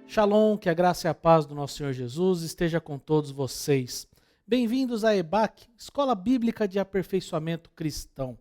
Shalom, que a graça e a paz do nosso Senhor Jesus esteja com todos vocês. Bem-vindos à EBAC, Escola Bíblica de Aperfeiçoamento Cristão.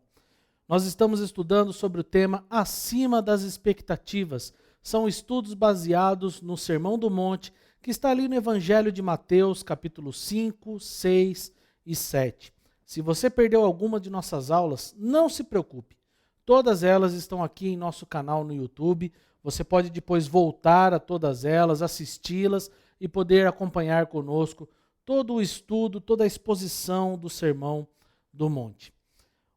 Nós estamos estudando sobre o tema Acima das Expectativas. São estudos baseados no Sermão do Monte, que está ali no Evangelho de Mateus, capítulo 5, 6 e 7. Se você perdeu alguma de nossas aulas, não se preocupe. Todas elas estão aqui em nosso canal no YouTube. Você pode depois voltar a todas elas, assisti-las e poder acompanhar conosco todo o estudo, toda a exposição do Sermão do Monte.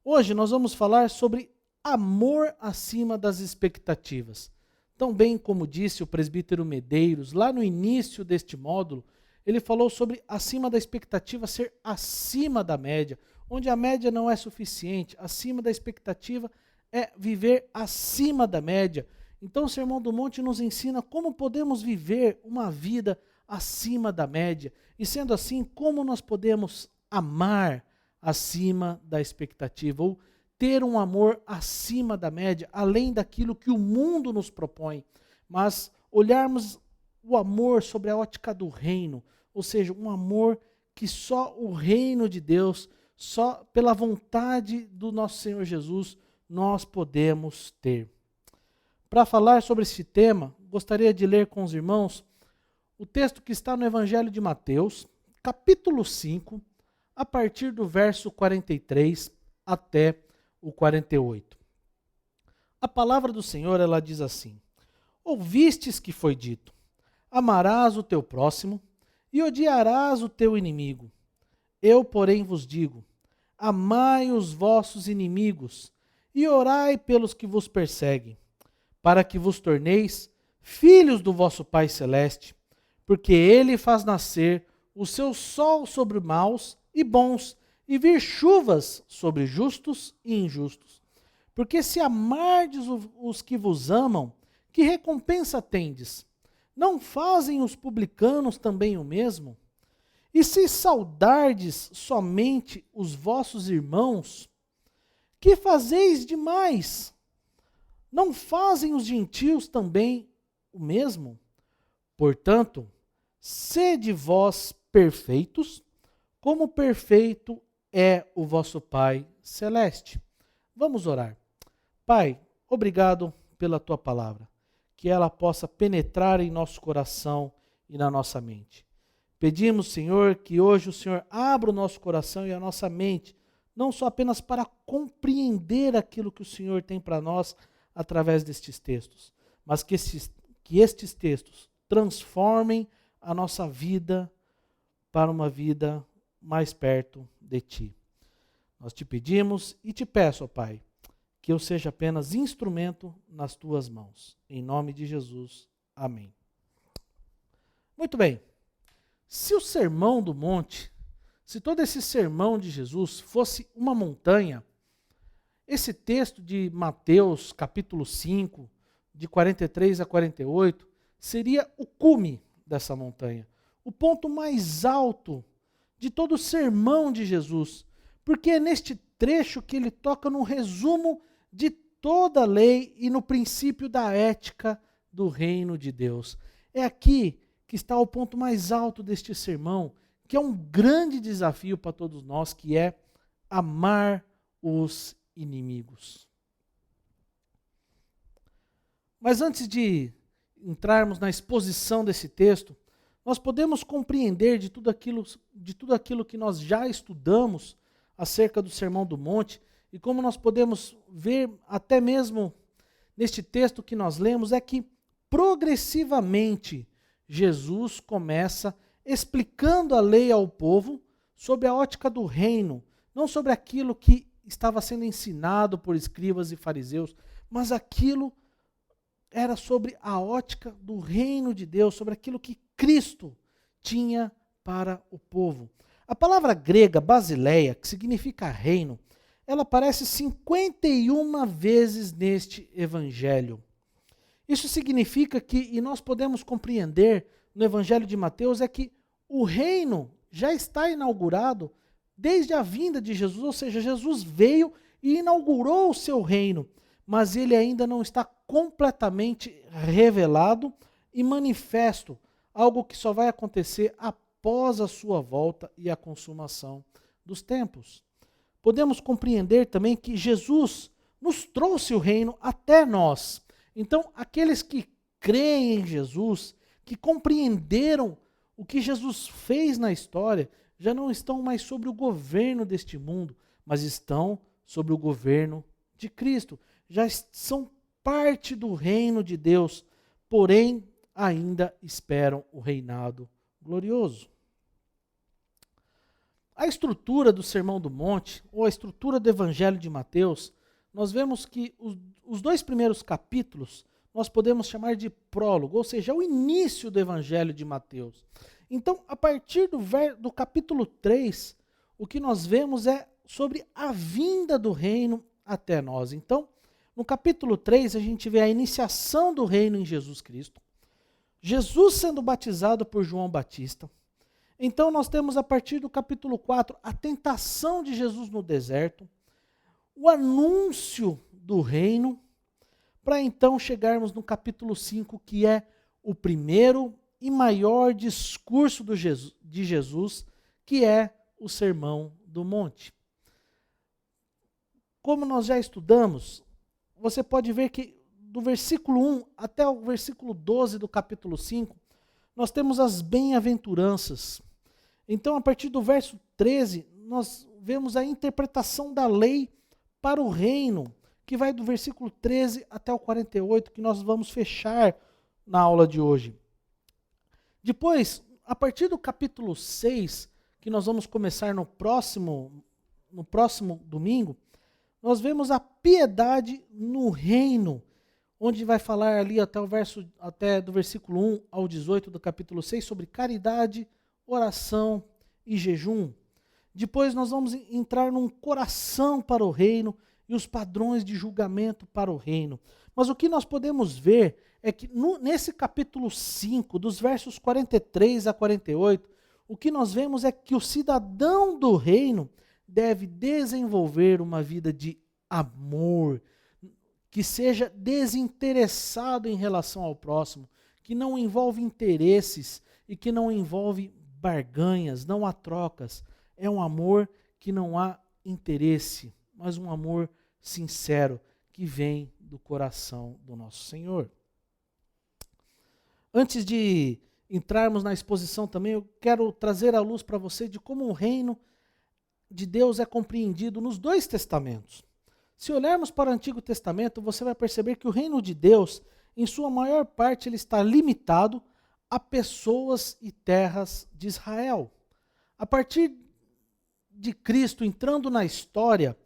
Hoje nós vamos falar sobre amor acima das expectativas. Tão bem como disse o presbítero Medeiros, lá no início deste módulo, ele falou sobre acima da expectativa ser acima da média, onde a média não é suficiente, acima da expectativa é viver acima da média. Então o Sermão do Monte nos ensina como podemos viver uma vida acima da média. E sendo assim, como nós podemos amar acima da expectativa, ou ter um amor acima da média, além daquilo que o mundo nos propõe. Mas olharmos o amor sobre a ótica do reino, ou seja, um amor que só o reino de Deus, só pela vontade do nosso Senhor Jesus, nós podemos ter. Para falar sobre esse tema, gostaria de ler com os irmãos o texto que está no Evangelho de Mateus, capítulo 5, a partir do verso 43 até o 48. A palavra do Senhor, ela diz assim: Ouvistes que foi dito, amarás o teu próximo e odiarás o teu inimigo. Eu, porém, vos digo, amai os vossos inimigos e orai pelos que vos perseguem, para que vos torneis filhos do vosso Pai Celeste, porque Ele faz nascer o seu sol sobre maus e bons, e vir chuvas sobre justos e injustos. Porque se amardes os que vos amam, que recompensa tendes? Não fazem os publicanos também o mesmo? E se saudardes somente os vossos irmãos, que fazeis demais? Não fazem os gentios também o mesmo? Portanto, sede vós perfeitos, como perfeito é o vosso Pai Celeste. Vamos orar. Pai, obrigado pela tua palavra, que ela possa penetrar em nosso coração e na nossa mente. Pedimos, Senhor, que hoje o Senhor abra o nosso coração e a nossa mente, não só apenas para compreender aquilo que o Senhor tem para nós através destes textos, mas que estes textos transformem a nossa vida para uma vida mais perto de Ti. Nós te pedimos e te peço, ó Pai, que eu seja apenas instrumento nas Tuas mãos. Em nome de Jesus. Amém. Muito bem. Se o Sermão do Monte, se todo esse sermão de Jesus fosse uma montanha, esse texto de Mateus, capítulo 5, de 43 a 48, seria o cume dessa montanha, o ponto mais alto de todo o sermão de Jesus, porque é neste trecho que ele toca no resumo de toda a lei e no princípio da ética do reino de Deus. É aqui que está o ponto mais alto deste sermão, que é um grande desafio para todos nós, que é amar os inimigos. Mas antes de entrarmos na exposição desse texto, nós podemos compreender de tudo aquilo que nós já estudamos acerca do Sermão do Monte, e como nós podemos ver até mesmo neste texto que nós lemos, é que progressivamente Jesus começa explicando a lei ao povo sobre a ótica do reino, não sobre aquilo que estava sendo ensinado por escribas e fariseus, mas aquilo era sobre a ótica do reino de Deus, sobre aquilo que Cristo tinha para o povo. A palavra grega basileia, que significa reino, ela aparece 51 vezes neste evangelho. Isso significa que, e nós podemos compreender no evangelho de Mateus, é que o reino já está inaugurado desde a vinda de Jesus, ou seja, Jesus veio e inaugurou o seu reino, mas ele ainda não está completamente revelado e manifesto, algo que só vai acontecer após a sua volta e a consumação dos tempos. Podemos compreender também que Jesus nos trouxe o reino até nós. Então, aqueles que creem em Jesus, que compreenderam o que Jesus fez na história, já não estão mais sobre o governo deste mundo, mas estão sobre o governo de Cristo. Já são parte do reino de Deus, porém ainda esperam o reinado glorioso. A estrutura do Sermão do Monte, ou a estrutura do Evangelho de Mateus, nós vemos que os 2 primeiros capítulos nós podemos chamar de prólogo, ou seja, o início do Evangelho de Mateus. Então, a partir do capítulo 3, o que nós vemos é sobre a vinda do reino até nós. Então, no capítulo 3, a gente vê a iniciação do reino em Jesus Cristo, Jesus sendo batizado por João Batista. Então, nós temos a partir do capítulo 4, a tentação de Jesus no deserto, o anúncio do reino, para então chegarmos no capítulo 5, que é o primeiro e maior discurso de Jesus, que é o Sermão do Monte. Como nós já estudamos, você pode ver que do versículo 1 até o versículo 12 do capítulo 5, nós temos as bem-aventuranças. Então, a partir do verso 13, nós vemos a interpretação da lei para o reino, que vai do versículo 13 até o 48, que nós vamos fechar na aula de hoje. Depois, a partir do capítulo 6, que nós vamos começar no próximo domingo, nós vemos a piedade no reino, onde vai falar ali até do versículo 1 ao 18 do capítulo 6 sobre caridade, oração e jejum. Depois nós vamos entrar num coração para o reino e os padrões de julgamento para o reino. Mas o que nós podemos ver é que nesse capítulo 5, dos versos 43 a 48, o que nós vemos é que o cidadão do reino deve desenvolver uma vida de amor, que seja desinteressado em relação ao próximo, que não envolve interesses e que não envolve barganhas, não há trocas. É um amor que não há interesse, mas um amor sincero que vem do coração do nosso Senhor. Antes de entrarmos na exposição também, eu quero trazer à luz para você de como o reino de Deus é compreendido nos 2 testamentos. Se olharmos para o Antigo Testamento, você vai perceber que o reino de Deus, em sua maior parte, ele está limitado a pessoas e terras de Israel. A partir de Cristo entrando na história,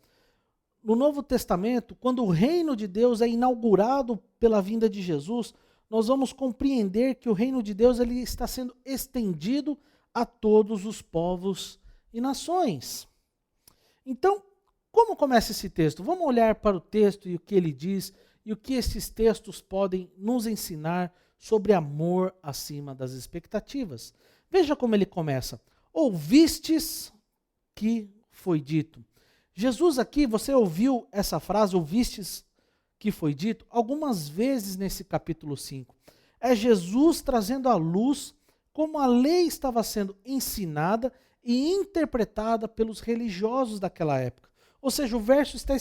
no Novo Testamento, quando o reino de Deus é inaugurado pela vinda de Jesus, nós vamos compreender que o reino de Deus ele está sendo estendido a todos os povos e nações. Então, como começa esse texto? Vamos olhar para o texto e o que ele diz e o que esses textos podem nos ensinar sobre amor acima das expectativas. Veja como ele começa. Ouvistes que foi dito. Jesus aqui, você ouviu essa frase, ouvistes que foi dito, algumas vezes nesse capítulo 5. É Jesus trazendo à luz como a lei estava sendo ensinada e interpretada pelos religiosos daquela época. Ou seja, o verso está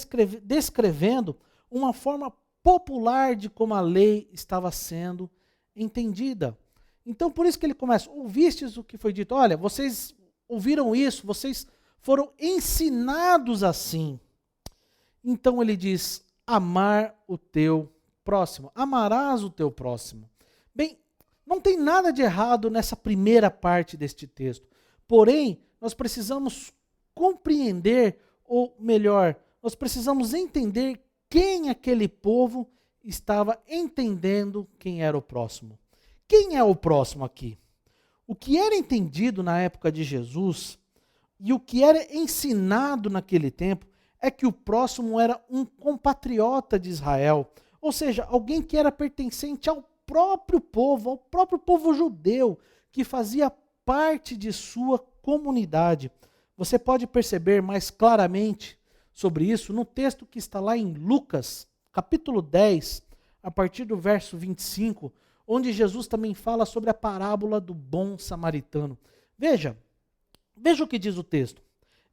descrevendo uma forma popular de como a lei estava sendo entendida. Então, por isso que ele começa, ouvistes o que foi dito. Olha, vocês ouviram isso, vocês foram ensinados assim. Então ele diz, amar o teu próximo. Amarás o teu próximo. Bem, não tem nada de errado nessa primeira parte deste texto. Porém, nós precisamos compreender, ou melhor, nós precisamos entender quem aquele povo estava entendendo quem era o próximo. Quem é o próximo aqui? O que era entendido na época de Jesus e o que era ensinado naquele tempo é que o próximo era um compatriota de Israel, ou seja, alguém que era pertencente ao próprio povo judeu, que fazia parte de sua comunidade. Você pode perceber mais claramente sobre isso no texto que está lá em Lucas, capítulo 10, a partir do verso 25, onde Jesus também fala sobre a parábola do bom samaritano. Veja o que diz o texto.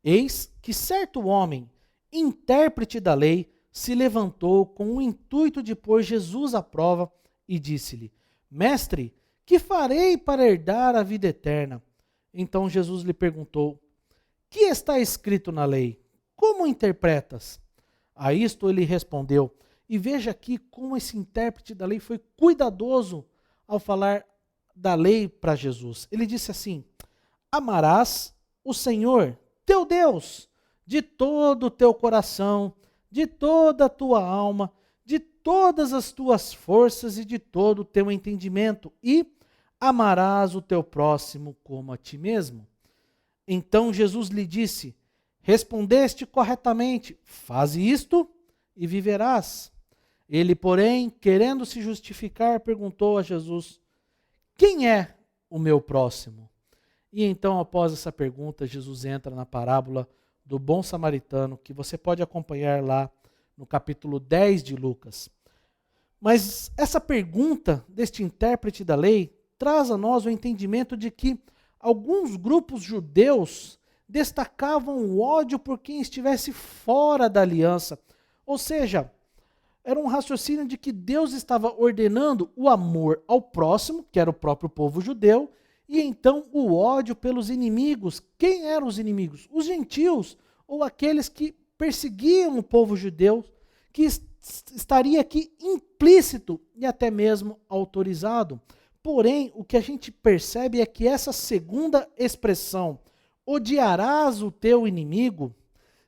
Eis que certo homem, intérprete da lei, se levantou com o intuito de pôr Jesus à prova e disse-lhe: Mestre, que farei para herdar a vida eterna? Então Jesus lhe perguntou: Que está escrito na lei? Como interpretas? A isto ele respondeu. E veja aqui como esse intérprete da lei foi cuidadoso ao falar da lei para Jesus. Ele disse assim: Amarás o Senhor, teu Deus, de todo o teu coração, de toda a tua alma, de todas as tuas forças e de todo o teu entendimento, e amarás o teu próximo como a ti mesmo. Então Jesus lhe disse: Respondeste corretamente, faze isto e viverás. Ele, porém, querendo se justificar, perguntou a Jesus: Quem é o meu próximo? E então, após essa pergunta, Jesus entra na parábola do bom samaritano, que você pode acompanhar lá no capítulo 10 de Lucas. Mas essa pergunta deste intérprete da lei traz a nós o entendimento de que alguns grupos judeus destacavam o ódio por quem estivesse fora da aliança. Ou seja, era um raciocínio de que Deus estava ordenando o amor ao próximo, que era o próprio povo judeu, e então o ódio pelos inimigos. Quem eram os inimigos? Os gentios, ou aqueles que perseguiam o povo judeu, que estaria aqui implícito e até mesmo autorizado. Porém, o que a gente percebe é que essa segunda expressão, odiarás o teu inimigo,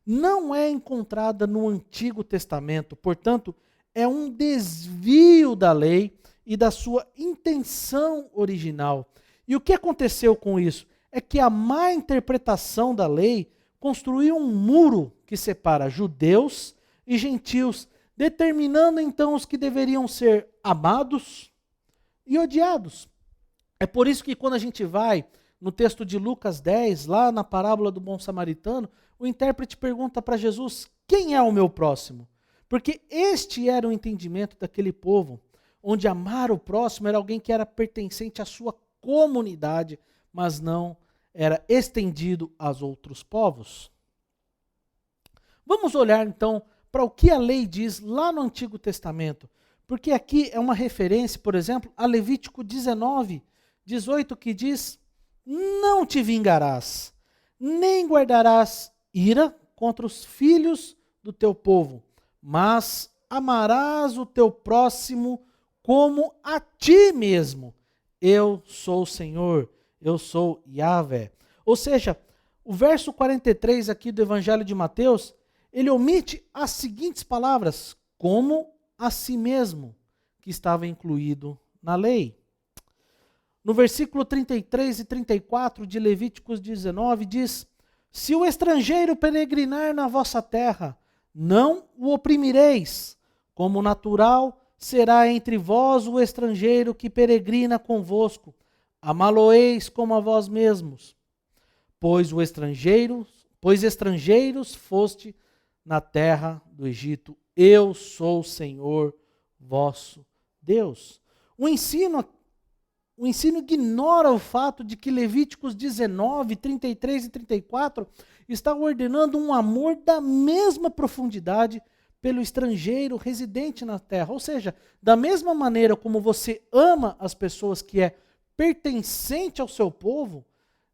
não é encontrada no Antigo Testamento. Portanto, é um desvio da lei e da sua intenção original. E o que aconteceu com isso? É que a má interpretação da lei construiu um muro que separa judeus e gentios, determinando então os que deveriam ser amados e odiados. É por isso que quando a gente vai no texto de Lucas 10, lá na parábola do bom samaritano, o intérprete pergunta para Jesus: quem é o meu próximo? Porque este era o entendimento daquele povo, onde amar o próximo era alguém que era pertencente à sua comunidade, mas não era estendido aos outros povos. Vamos olhar então para o que a lei diz lá no Antigo Testamento, porque aqui é uma referência, por exemplo, a Levítico 19, 18, que diz: não te vingarás, nem guardarás ira contra os filhos do teu povo, mas amarás o teu próximo como a ti mesmo. Eu sou o Senhor, eu sou Yahvé. Ou seja, o verso 43 aqui do Evangelho de Mateus, ele omite as seguintes palavras: como a si mesmo, que estava incluído na lei. No versículo 33 e 34 de Levíticos 19 diz: se o estrangeiro peregrinar na vossa terra, não o oprimireis, como natural será entre vós o estrangeiro que peregrina convosco, amá-lo-eis como a vós mesmos, pois estrangeiros foste na terra do Egito. Eu sou o Senhor vosso Deus. O ensino ignora o fato de que Levíticos 19, 33 e 34 está ordenando um amor da mesma profundidade pelo estrangeiro residente na terra. Ou seja, da mesma maneira como você ama as pessoas que é pertencente ao seu povo,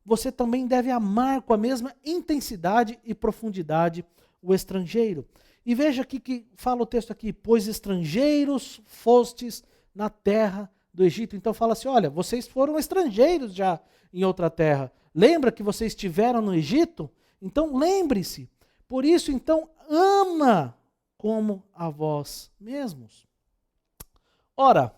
você também deve amar com a mesma intensidade e profundidade o estrangeiro. E veja aqui que fala o texto aqui: pois estrangeiros fostes na terra do Egito. Então fala assim: olha, vocês foram estrangeiros já em outra terra. Lembra que vocês estiveram no Egito? Então lembre-se. Por isso, então, ama como a vós mesmos. Ora,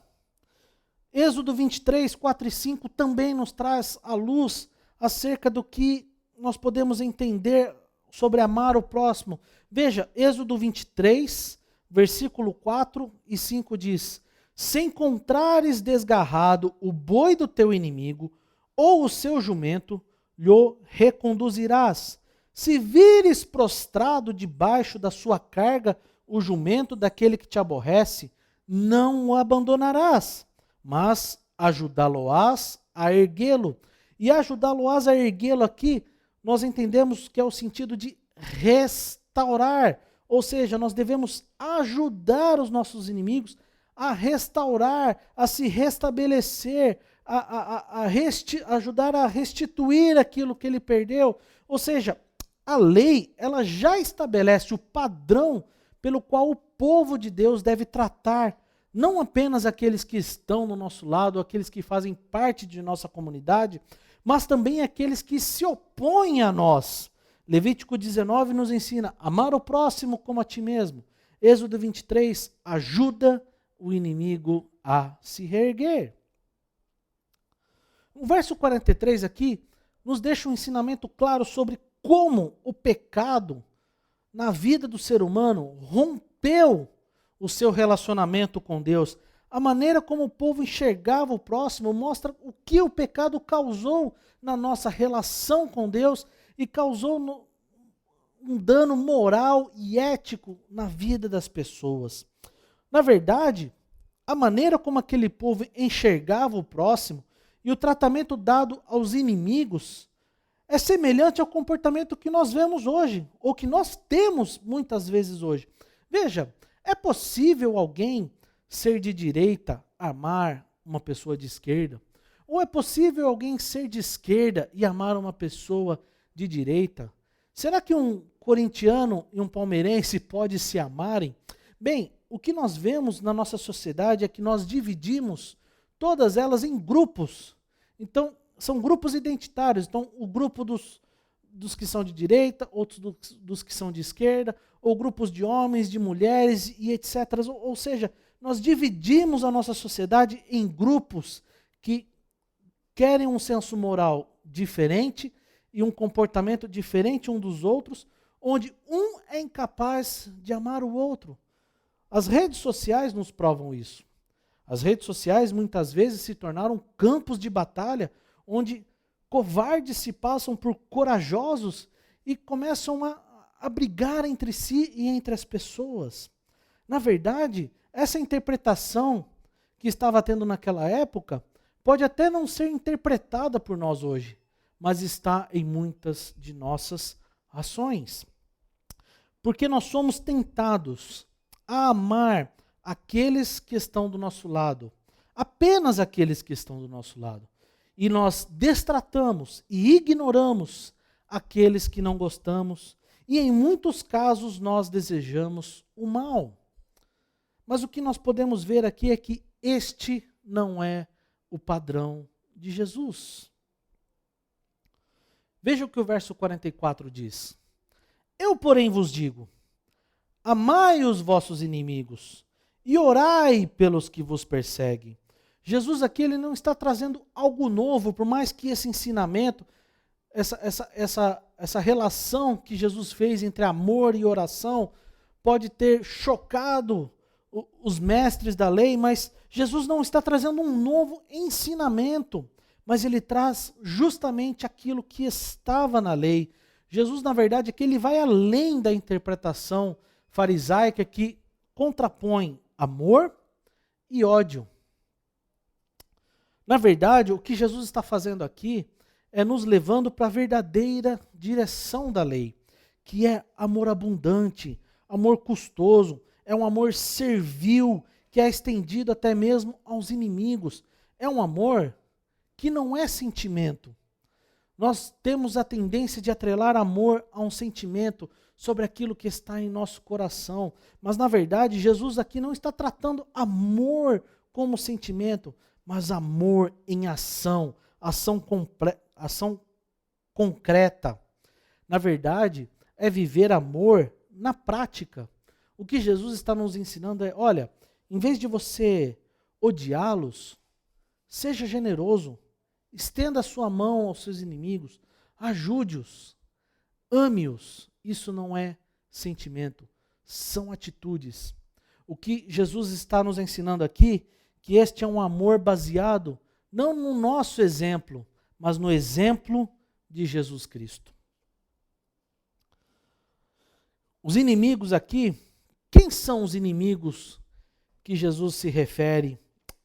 Êxodo 23, 4 e 5 também nos traz à luz acerca do que nós podemos entender sobre amar o próximo. Veja, Êxodo 23, versículo 4 e 5 diz: se encontrares desgarrado o boi do teu inimigo, ou o seu jumento, lhe reconduzirás. Se vires prostrado debaixo da sua carga o jumento daquele que te aborrece, não o abandonarás, mas ajudá-lo-ás a erguê-lo. E ajudá-lo-ás a erguê-lo aqui, nós entendemos que é o sentido de restaurar. Ou seja, nós devemos ajudar os nossos inimigos a restaurar, a se restabelecer, ajudar a restituir aquilo que ele perdeu. Ou seja, a lei, ela já estabelece o padrão pelo qual o povo de Deus deve tratar não apenas aqueles que estão no nosso lado, aqueles que fazem parte de nossa comunidade, mas também aqueles que se opõem a nós. Levítico 19 nos ensina amar o próximo como a ti mesmo. Êxodo 23, ajuda o inimigo a se reerguer. O verso 43 aqui nos deixa um ensinamento claro sobre como o pecado na vida do ser humano rompeu o seu relacionamento com Deus. A maneira como o povo enxergava o próximo mostra o que o pecado causou na nossa relação com Deus e causou um dano moral e ético na vida das pessoas. Na verdade, a maneira como aquele povo enxergava o próximo e o tratamento dado aos inimigos é semelhante ao comportamento que nós vemos hoje, ou que nós temos muitas vezes hoje. Veja, é possível alguém ser de direita, amar uma pessoa de esquerda? Ou é possível alguém ser de esquerda e amar uma pessoa de direita? Será que um corintiano e um palmeirense podem se amarem? Bem, o que nós vemos na nossa sociedade é que nós dividimos todas elas em grupos. Então, são grupos identitários. Então, o grupo dos que são de direita, outros dos que são de esquerda, ou grupos de homens, de mulheres e etc. Ou seja, nós dividimos a nossa sociedade em grupos que querem um senso moral diferente e um comportamento diferente um dos outros, onde um é incapaz de amar o outro. As redes sociais nos provam isso. As redes sociais muitas vezes se tornaram campos de batalha onde covardes se passam por corajosos e começam a brigar entre si e entre as pessoas. Na verdade, essa interpretação que estava tendo naquela época pode até não ser interpretada por nós hoje, mas está em muitas de nossas ações. Porque nós somos tentados a amar aqueles que estão do nosso lado, apenas aqueles que estão do nosso lado. E nós destratamos e ignoramos aqueles que não gostamos, e em muitos casos nós desejamos o mal. Mas o que nós podemos ver aqui é que este não é o padrão de Jesus. Veja o que o verso 44 diz. Eu, porém, vos digo, amai os vossos inimigos e orai pelos que vos perseguem. Jesus aqui ele não está trazendo algo novo, por mais que esse ensinamento, essa relação que Jesus fez entre amor e oração pode ter chocado os mestres da lei, mas Jesus não está trazendo um novo ensinamento, mas ele traz justamente aquilo que estava na lei. Jesus, na verdade, é que ele vai além da interpretação farisaica que contrapõe amor e ódio. Na verdade, o que Jesus está fazendo aqui é nos levando para a verdadeira direção da lei, que é amor abundante, amor custoso, é um amor servil, que é estendido até mesmo aos inimigos. É um amor que não é sentimento. Nós temos a tendência de atrelar amor a um sentimento sobre aquilo que está em nosso coração. Mas, na verdade, Jesus aqui não está tratando amor como sentimento, mas amor em ação, ação concreta. Na verdade, é viver amor na prática. O que Jesus está nos ensinando é, olha, em vez de você odiá-los, seja generoso, estenda a sua mão aos seus inimigos, ajude-os, ame-os. Isso não é sentimento, são atitudes. O que Jesus está nos ensinando aqui, que este é um amor baseado não no nosso exemplo, mas no exemplo de Jesus Cristo. Os inimigos aqui, quem são os inimigos que Jesus se refere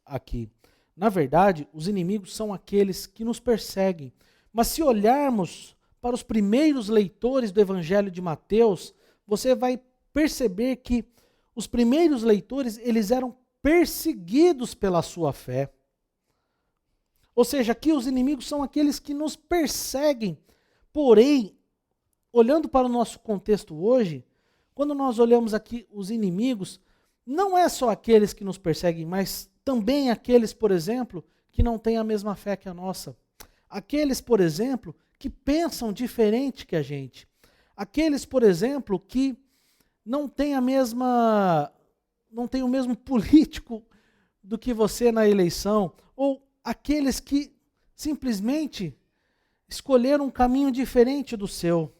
aqui? Na verdade, os inimigos são aqueles que nos perseguem. Mas se olharmos para os primeiros leitores do Evangelho de Mateus, você vai perceber que os primeiros leitores, eles eram perseguidos pela sua fé. Ou seja, aqui os inimigos são aqueles que nos perseguem. Porém, olhando para o nosso contexto hoje, quando nós olhamos aqui os inimigos, não é só aqueles que nos perseguem, mas também aqueles, por exemplo, que não têm a mesma fé que a nossa. Aqueles, por exemplo, que pensam diferente que a gente. Aqueles, por exemplo, que não têm não têm o mesmo político do que você na eleição, ou aqueles que simplesmente escolheram um caminho diferente do seu.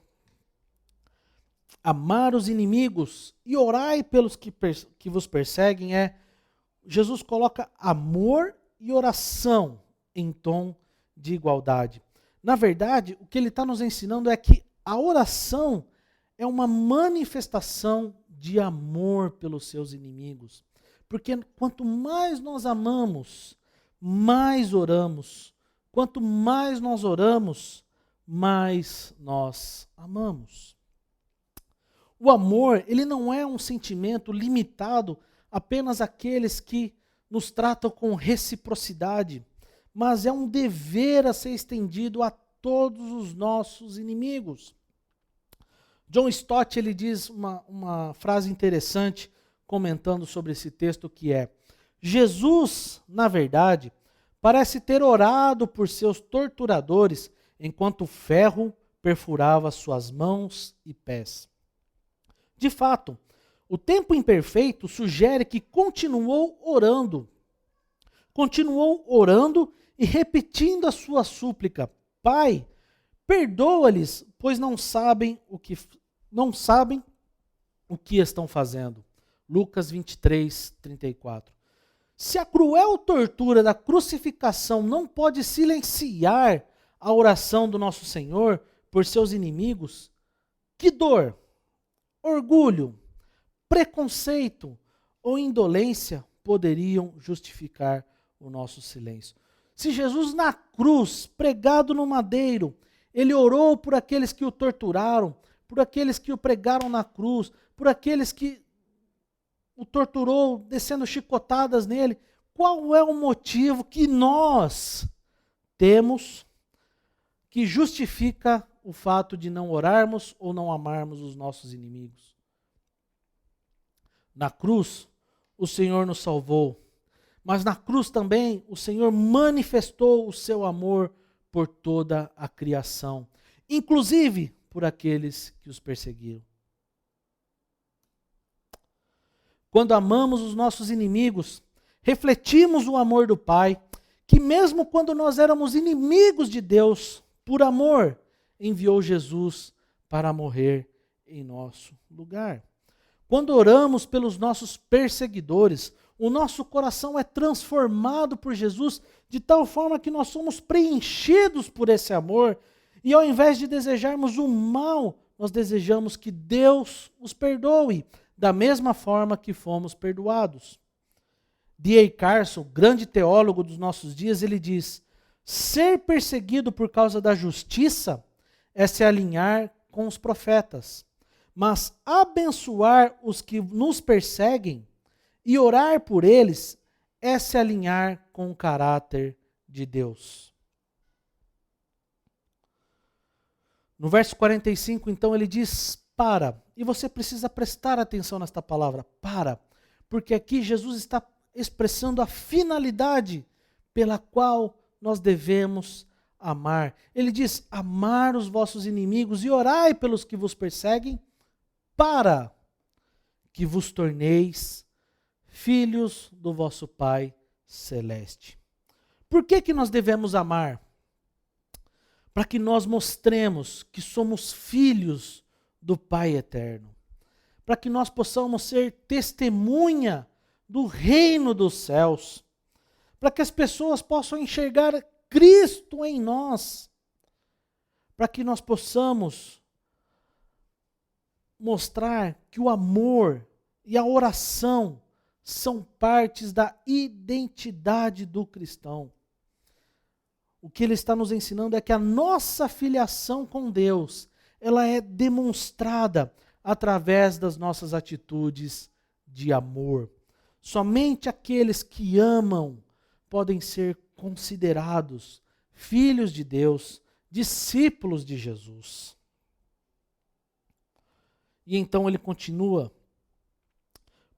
Amar os inimigos e orai pelos que vos perseguem Jesus coloca amor e oração em tom de igualdade. Na verdade, o que ele está nos ensinando é que a oração é uma manifestação de amor pelos seus inimigos. Porque quanto mais nós amamos, mais oramos. Quanto mais nós oramos, mais nós amamos. O amor, ele não é um sentimento limitado apenas àqueles que nos tratam com reciprocidade, mas é um dever a ser estendido a todos os nossos inimigos. John Stott, ele diz uma frase interessante comentando sobre esse texto que é: Jesus, na verdade, parece ter orado por seus torturadores enquanto o ferro perfurava suas mãos e pés. De fato, o tempo imperfeito sugere que continuou orando e repetindo a sua súplica: Pai, perdoa-lhes, pois não sabem o que estão fazendo. Lucas 23, 34. Se a cruel tortura da crucificação não pode silenciar a oração do nosso Senhor por seus inimigos, que dor, orgulho, preconceito ou indolência poderiam justificar o nosso silêncio? Se Jesus na cruz, pregado no madeiro, ele orou por aqueles que o torturaram, por aqueles que o pregaram na cruz, por aqueles que o torturou, descendo chicotadas nele, qual é o motivo que nós temos que justifica o fato de não orarmos ou não amarmos os nossos inimigos? Na cruz, o Senhor nos salvou, mas na cruz também o Senhor manifestou o seu amor por toda a criação, inclusive por aqueles que os perseguiram. Quando amamos os nossos inimigos, refletimos o amor do Pai, que mesmo quando nós éramos inimigos de Deus, por amor, enviou Jesus para morrer em nosso lugar. Quando oramos pelos nossos perseguidores, o nosso coração é transformado por Jesus de tal forma que nós somos preenchidos por esse amor e ao invés de desejarmos o mal, nós desejamos que Deus os perdoe da mesma forma que fomos perdoados. D.A. Carson, grande teólogo dos nossos dias, ele diz: ser perseguido por causa da justiça é se alinhar com os profetas, mas abençoar os que nos perseguem e orar por eles é se alinhar com o caráter de Deus. No verso 45, então, ele diz: para. E você precisa prestar atenção nesta palavra, para. Porque aqui Jesus está expressando a finalidade pela qual nós devemos amar. Ele diz: amar os vossos inimigos e orai pelos que vos perseguem, para que vos torneis filhos do vosso Pai Celeste. Por que nós devemos amar? Para que nós mostremos que somos filhos do Pai Eterno. Para que nós possamos ser testemunha do reino dos céus. Para que as pessoas possam enxergar Cristo em nós. Para que nós possamos mostrar que o amor e a oração são partes da identidade do cristão. O que ele está nos ensinando é que a nossa filiação com Deus, ela é demonstrada através das nossas atitudes de amor. Somente aqueles que amam podem ser considerados filhos de Deus, discípulos de Jesus. E então ele continua: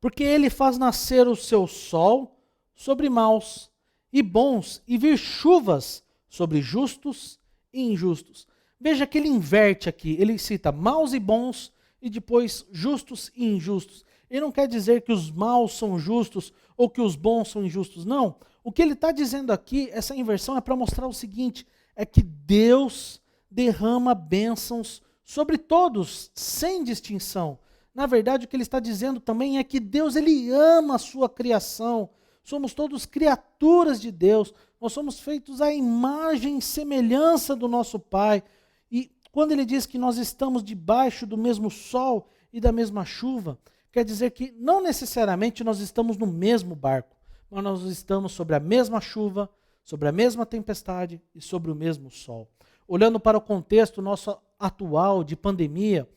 porque ele faz nascer o seu sol sobre maus e bons, e vir chuvas sobre justos e injustos. Veja que ele inverte aqui, ele cita maus e bons, e depois justos e injustos. Ele não quer dizer que os maus são justos ou que os bons são injustos, não. O que ele está dizendo aqui, essa inversão é para mostrar o seguinte, é que Deus derrama bênçãos sobre todos, sem distinção. Na verdade, o que ele está dizendo também é que Deus, ele ama a sua criação. Somos todos criaturas de Deus. Nós somos feitos à imagem e semelhança do nosso Pai. E quando ele diz que nós estamos debaixo do mesmo sol e da mesma chuva, quer dizer que não necessariamente nós estamos no mesmo barco, mas nós estamos sobre a mesma chuva, sobre a mesma tempestade e sobre o mesmo sol. Olhando para o contexto nosso atual de pandemia,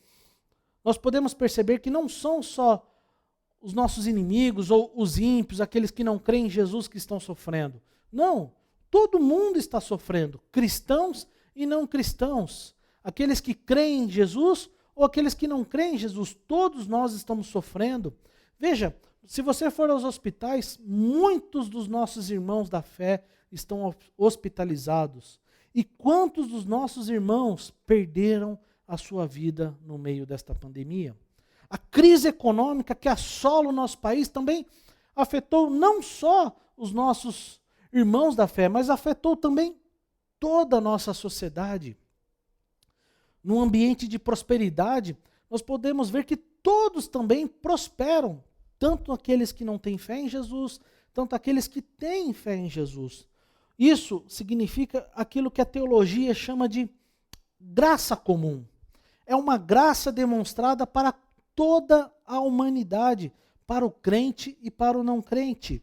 nós podemos perceber que não são só os nossos inimigos ou os ímpios, aqueles que não creem em Jesus que estão sofrendo. Não, todo mundo está sofrendo, cristãos e não cristãos. Aqueles que creem em Jesus ou aqueles que não creem em Jesus, todos nós estamos sofrendo. Veja, se você for aos hospitais, muitos dos nossos irmãos da fé estão hospitalizados. E quantos dos nossos irmãos perderam a sua vida no meio desta pandemia? A crise econômica que assola o nosso país também afetou não só os nossos irmãos da fé, mas afetou também toda a nossa sociedade. Num ambiente de prosperidade, nós podemos ver que todos também prosperam, tanto aqueles que não têm fé em Jesus, tanto aqueles que têm fé em Jesus. Isso significa aquilo que a teologia chama de graça comum. É uma graça demonstrada para toda a humanidade, para o crente e para o não crente.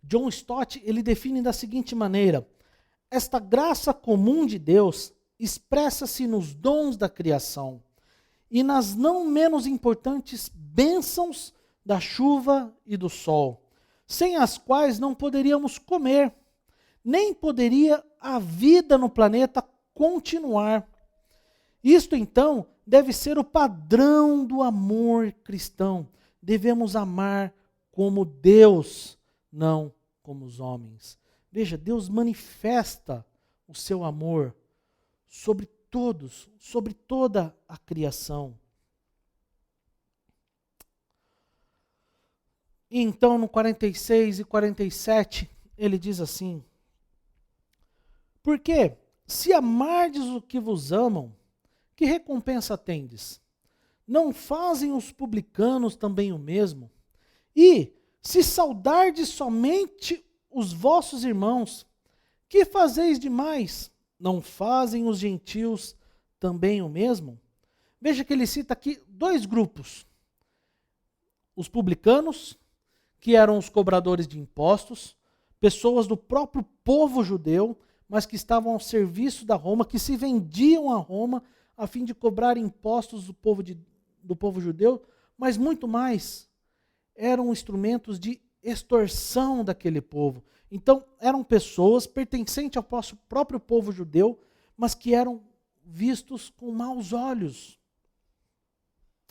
John Stott, ele define da seguinte maneira: esta graça comum de Deus expressa-se nos dons da criação e nas não menos importantes bênçãos da chuva e do sol, sem as quais não poderíamos comer, nem poderia a vida no planeta continuar. Isto, então, deve ser o padrão do amor cristão. Devemos amar como Deus, não como os homens. Veja, Deus manifesta o seu amor sobre todos, sobre toda a criação. E então, no 46 e 47, ele diz assim: porque se amardes o que vos amam, que recompensa tendes? Não fazem os publicanos também o mesmo? E se saudardes somente os vossos irmãos, que fazeis demais? Não fazem os gentios também o mesmo? Veja que ele cita aqui dois grupos. Os publicanos, que eram os cobradores de impostos, pessoas do próprio povo judeu, mas que estavam ao serviço da Roma, que se vendiam a Roma a fim de cobrar impostos do povo judeu, mas muito mais, eram instrumentos de extorsão daquele povo. Então, eram pessoas pertencentes ao próprio povo judeu, mas que eram vistos com maus olhos.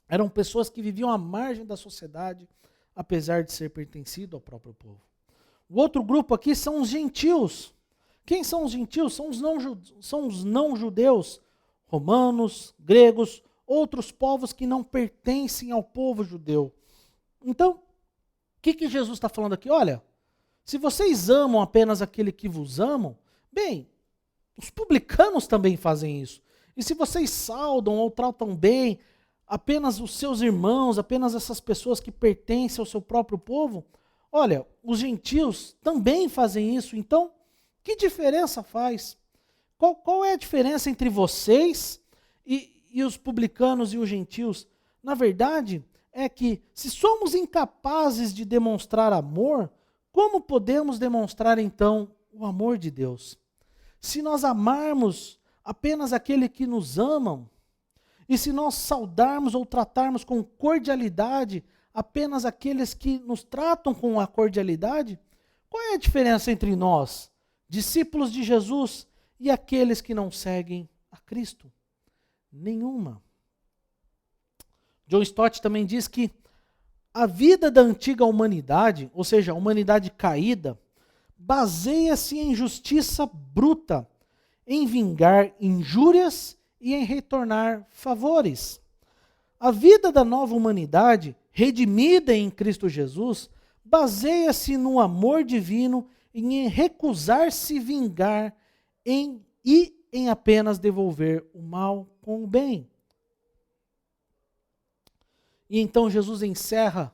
Eram pessoas que viviam à margem da sociedade, apesar de ser pertencido ao próprio povo. O outro grupo aqui são os gentios. Quem são os gentios? São os não-judeus, romanos, gregos, outros povos que não pertencem ao povo judeu. Então, o que Jesus está falando aqui? Olha, se vocês amam apenas aquele que vos amam, bem, os publicanos também fazem isso. E se vocês saudam ou tratam bem apenas os seus irmãos, apenas essas pessoas que pertencem ao seu próprio povo, olha, os gentios também fazem isso. Então, que diferença faz? Qual é a diferença entre vocês e os publicanos e os gentios? Na verdade, é que, se somos incapazes de demonstrar amor, como podemos demonstrar então o amor de Deus? Se nós amarmos apenas aquele que nos amam, e se nós saudarmos ou tratarmos com cordialidade apenas aqueles que nos tratam com a cordialidade, qual é a diferença entre nós, discípulos de Jesus, e aqueles que não seguem a Cristo? Nenhuma. John Stott também diz que a vida da antiga humanidade, ou seja, a humanidade caída, baseia-se em justiça bruta, em vingar injúrias e em retornar favores. A vida da nova humanidade, redimida em Cristo Jesus, baseia-se no amor divino e em recusar-se vingar e em apenas devolver o mal com o bem. E então Jesus encerra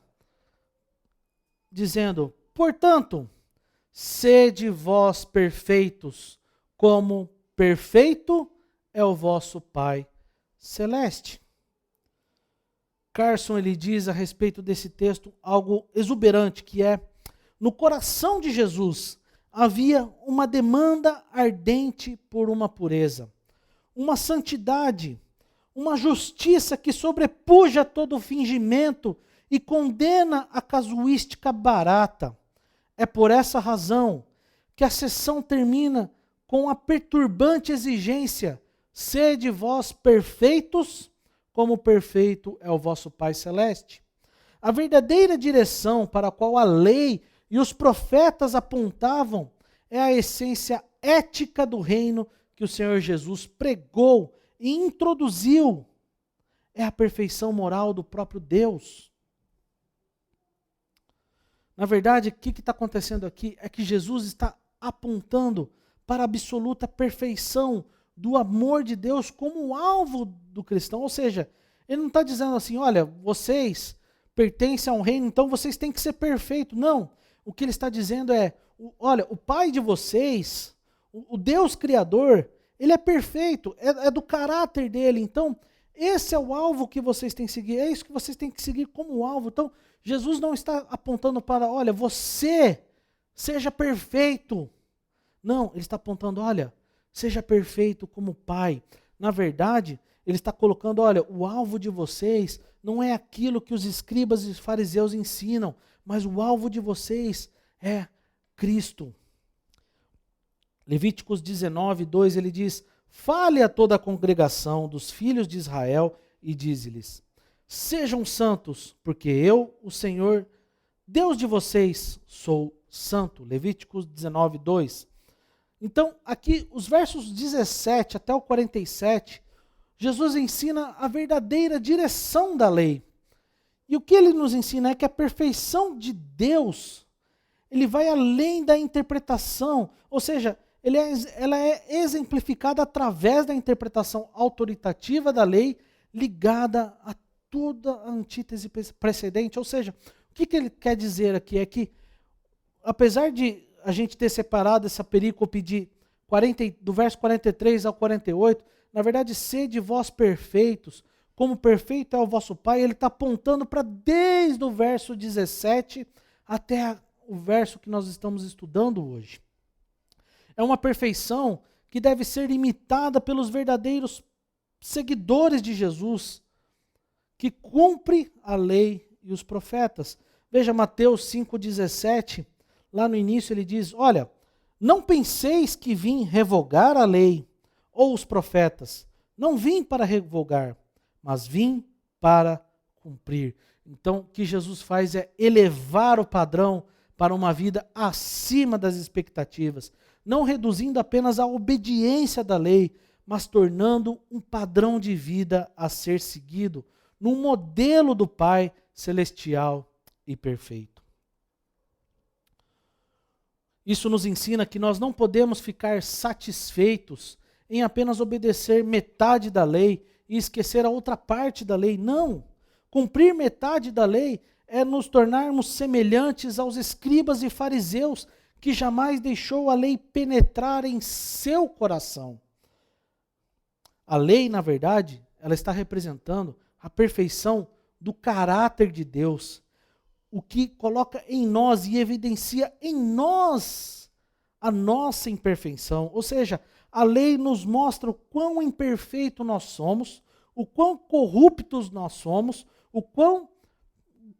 dizendo: portanto, sede vós perfeitos, como perfeito é o vosso Pai Celeste. Carson, ele diz a respeito desse texto algo exuberante, que é: no coração de Jesus havia uma demanda ardente por uma pureza, uma santidade, uma justiça que sobrepuja todo o fingimento e condena a casuística barata. É por essa razão que a sessão termina com a perturbante exigência: sede vós perfeitos, como perfeito é o vosso Pai Celeste. A verdadeira direção para a qual a lei e os profetas apontavam é a essência ética do reino que o Senhor Jesus pregou e introduziu. É a perfeição moral do próprio Deus. Na verdade, o que está acontecendo aqui é que Jesus está apontando para a absoluta perfeição do amor de Deus como alvo do cristão. Ou seja, ele não está dizendo assim: olha, vocês pertencem a um reino, então vocês têm que ser perfeitos. Não. O que ele está dizendo é: olha, o Pai de vocês, o Deus Criador, ele é perfeito, é do caráter dele. Então, esse é o alvo que vocês têm que seguir, é isso que vocês têm que seguir como alvo. Então, Jesus não está apontando para: olha, você seja perfeito. Não, ele está apontando: olha, seja perfeito como Pai. Na verdade, ele está colocando: olha, o alvo de vocês não é aquilo que os escribas e fariseus ensinam, mas o alvo de vocês é Cristo. Levíticos 19, 2, ele diz: fale a toda a congregação dos filhos de Israel e dize-lhes: sejam santos, porque eu, o Senhor, Deus de vocês, sou santo. Levíticos 19, 2. Então, aqui, os versos 17 até o 47, Jesus ensina a verdadeira direção da lei. E o que ele nos ensina é que a perfeição de Deus, ele vai além da interpretação, ou seja, ela é exemplificada através da interpretação autoritativa da lei, ligada a toda a antítese precedente. Ou seja, o que ele quer dizer aqui é que, apesar de a gente ter separado essa perícope do verso 43 ao 48, na verdade, sede vós perfeitos, como perfeito é o vosso Pai, ele está apontando para desde o verso 17 até o verso que nós estamos estudando hoje. É uma perfeição que deve ser imitada pelos verdadeiros seguidores de Jesus, que cumpre a lei e os profetas. Veja Mateus 5,17, lá no início ele diz: olha, não penseis que vim revogar a lei ou os profetas. Não vim para revogar, mas vim para cumprir. Então, o que Jesus faz é elevar o padrão para uma vida acima das expectativas, não reduzindo apenas a obediência da lei, mas tornando um padrão de vida a ser seguido, num modelo do Pai celestial e perfeito. Isso nos ensina que nós não podemos ficar satisfeitos em apenas obedecer metade da lei e esquecer a outra parte da lei. Não! Cumprir metade da lei é nos tornarmos semelhantes aos escribas e fariseus, que jamais deixou a lei penetrar em seu coração. A lei, na verdade, ela está representando a perfeição do caráter de Deus, o que coloca em nós e evidencia em nós a nossa imperfeição. Ou seja, a lei nos mostra o quão imperfeito nós somos, o quão corruptos nós somos,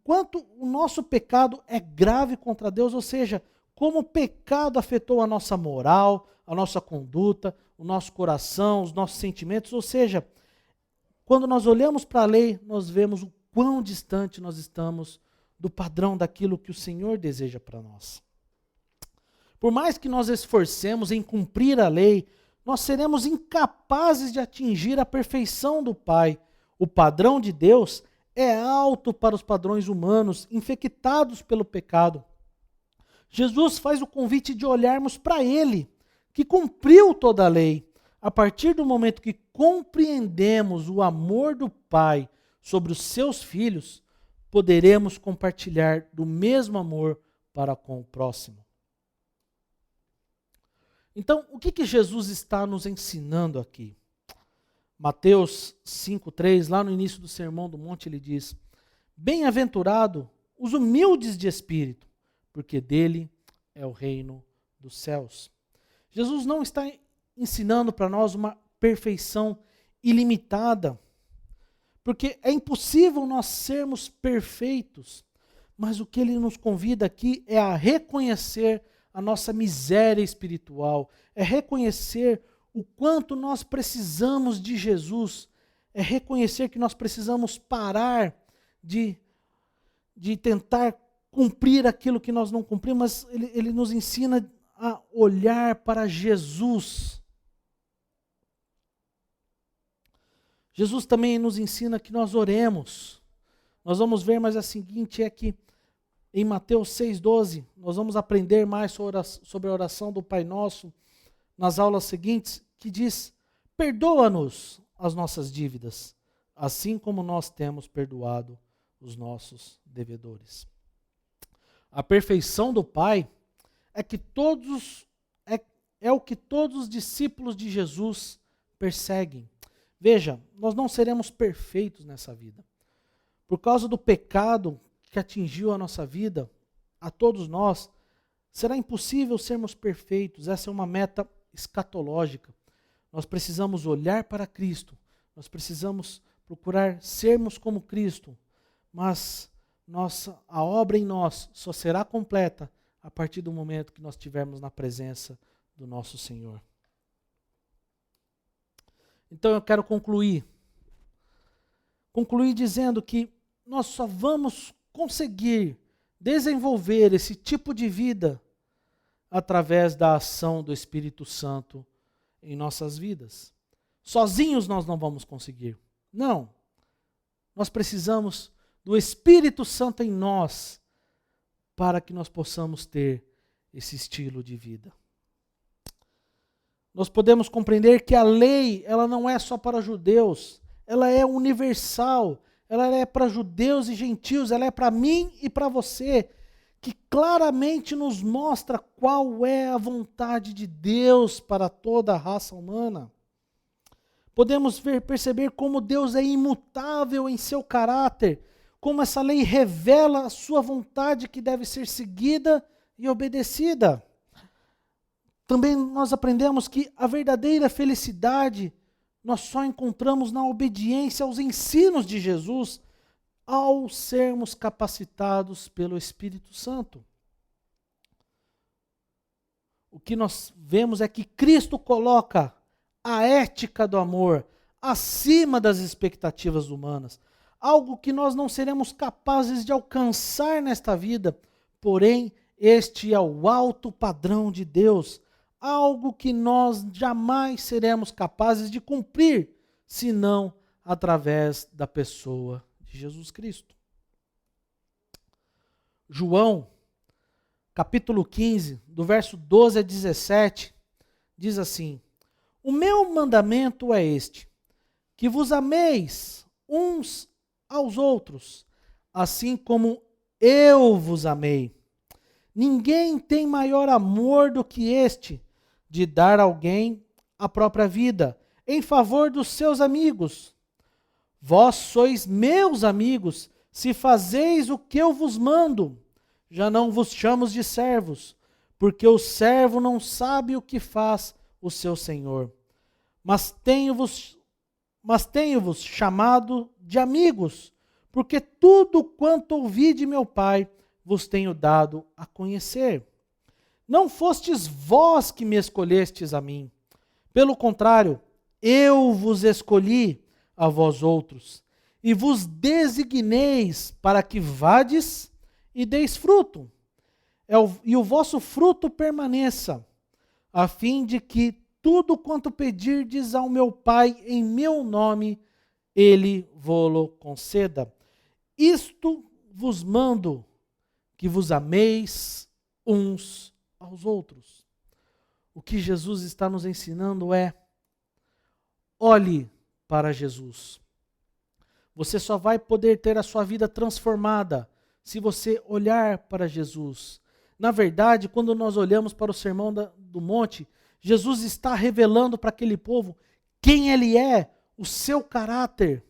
quanto o nosso pecado é grave contra Deus, ou seja, como o pecado afetou a nossa moral, a nossa conduta, o nosso coração, os nossos sentimentos, ou seja, quando nós olhamos para a lei, nós vemos o quão distante nós estamos do padrão daquilo que o Senhor deseja para nós. Por mais que nós esforcemos em cumprir a lei, nós seremos incapazes de atingir a perfeição do Pai. O padrão de Deus é alto para os padrões humanos, infectados pelo pecado. Jesus faz o convite de olharmos para Ele, que cumpriu toda a lei. A partir do momento que compreendemos o amor do Pai sobre os seus filhos, poderemos compartilhar do mesmo amor para com o próximo. Então, o que Jesus está nos ensinando aqui? Mateus 5,3, lá no início do Sermão do Monte, ele diz: bem-aventurado os humildes de espírito, porque dele é o reino dos céus. Jesus não está ensinando para nós uma perfeição ilimitada, porque é impossível nós sermos perfeitos, mas o que ele nos convida aqui é a reconhecer a nossa miséria espiritual, é reconhecer o quanto nós precisamos de Jesus, é reconhecer que nós precisamos parar de tentar cumprir aquilo que nós não cumprimos, mas ele nos ensina a olhar para Jesus. Jesus também nos ensina que nós oremos. Nós vamos ver, mas a seguinte é que em Mateus 6,12, nós vamos aprender mais sobre a oração do Pai Nosso nas aulas seguintes, que diz: perdoa-nos as nossas dívidas, assim como nós temos perdoado os nossos devedores. A perfeição do Pai é o que todos os discípulos de Jesus perseguem. Veja, nós não seremos perfeitos nessa vida. Por causa do pecado que atingiu a nossa vida, a todos nós, será impossível sermos perfeitos. Essa é uma meta escatológica. Nós precisamos olhar para Cristo, nós precisamos procurar sermos como Cristo, mas a obra em nós só será completa a partir do momento que nós estivermos na presença do nosso Senhor. Então eu quero concluir dizendo que nós só vamos conseguir desenvolver esse tipo de vida através da ação do Espírito Santo em nossas vidas. Sozinhos nós não vamos conseguir. Não. Nós precisamos do Espírito Santo em nós para que nós possamos ter esse estilo de vida. Nós podemos compreender que a lei, ela não é só para judeus, ela é universal, ela é para judeus e gentios, ela é para mim e para você, que claramente nos mostra qual é a vontade de Deus para toda a raça humana. Podemos perceber como Deus é imutável em seu caráter, como essa lei revela a sua vontade que deve ser seguida e obedecida. Também nós aprendemos que a verdadeira felicidade nós só encontramos na obediência aos ensinos de Jesus, ao sermos capacitados pelo Espírito Santo. O que nós vemos é que Cristo coloca a ética do amor acima das expectativas humanas, algo que nós não seremos capazes de alcançar nesta vida, porém este é o alto padrão de Deus, algo que nós jamais seremos capazes de cumprir, senão através da pessoa de Jesus Cristo. João, capítulo 15, do verso 12 a 17, diz assim: o meu mandamento é este, que vos ameis uns aos outros, assim como eu vos amei. Ninguém tem maior amor do que este, de dar a alguém a própria vida, em favor dos seus amigos. Vós sois meus amigos, se fazeis o que eu vos mando. Já não vos chamo de servos, porque o servo não sabe o que faz o seu senhor. Mas tenho-vos chamado de amigos, porque tudo quanto ouvi de meu Pai vos tenho dado a conhecer. Não fostes vós que me escolhestes a mim. Pelo contrário, eu vos escolhi a vós outros, e vos designeis para que vades e deis fruto, e o vosso fruto permaneça, a fim de que tudo quanto pedirdes ao meu Pai em meu nome, ele vô-lo conceda. Isto vos mando, que vos ameis uns aos outros. O que Jesus está nos ensinando é: olhe para Jesus. Você só vai poder ter a sua vida transformada se você olhar para Jesus. Na verdade, quando nós olhamos para o Sermão do Monte, Jesus está revelando para aquele povo quem ele é, o seu caráter,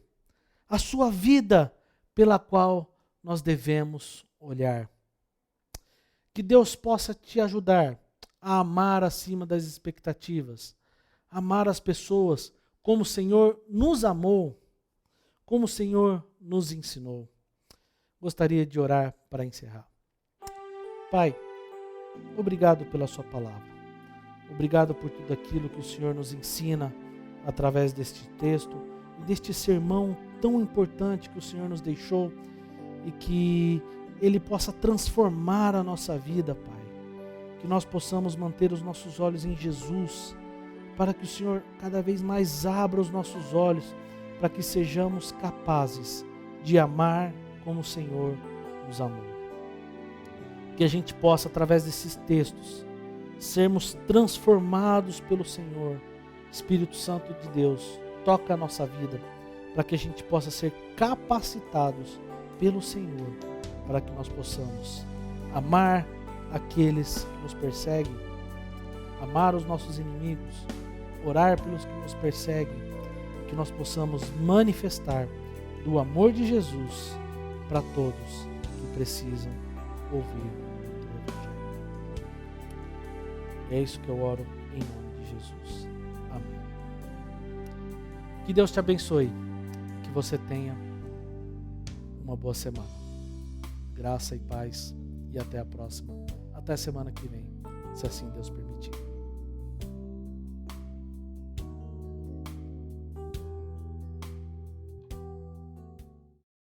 a sua vida pela qual nós devemos olhar. Que Deus possa te ajudar a amar acima das expectativas, amar as pessoas como o Senhor nos amou, como o Senhor nos ensinou. Gostaria de orar para encerrar. Pai, obrigado pela sua palavra. Obrigado por tudo aquilo que o Senhor nos ensina através deste texto e deste sermão tão importante que o Senhor nos deixou e que ele possa transformar a nossa vida, Pai. Que nós possamos manter os nossos olhos em Jesus, para que o Senhor cada vez mais abra os nossos olhos, para que sejamos capazes de amar como o Senhor nos amou. Que a gente possa, através desses textos, sermos transformados pelo Senhor. Espírito Santo de Deus, toca a nossa vida, para que a gente possa ser capacitados pelo Senhor, para que nós possamos amar aqueles que nos perseguem, amar os nossos inimigos, orar pelos que nos perseguem, que nós possamos manifestar do amor de Jesus para todos que precisam ouvir o Evangelho. É isso que eu oro em nome de Jesus. Amém. Que Deus te abençoe, que você tenha uma boa semana. Graça e paz e até a próxima. Até a semana que vem, se assim Deus permitir.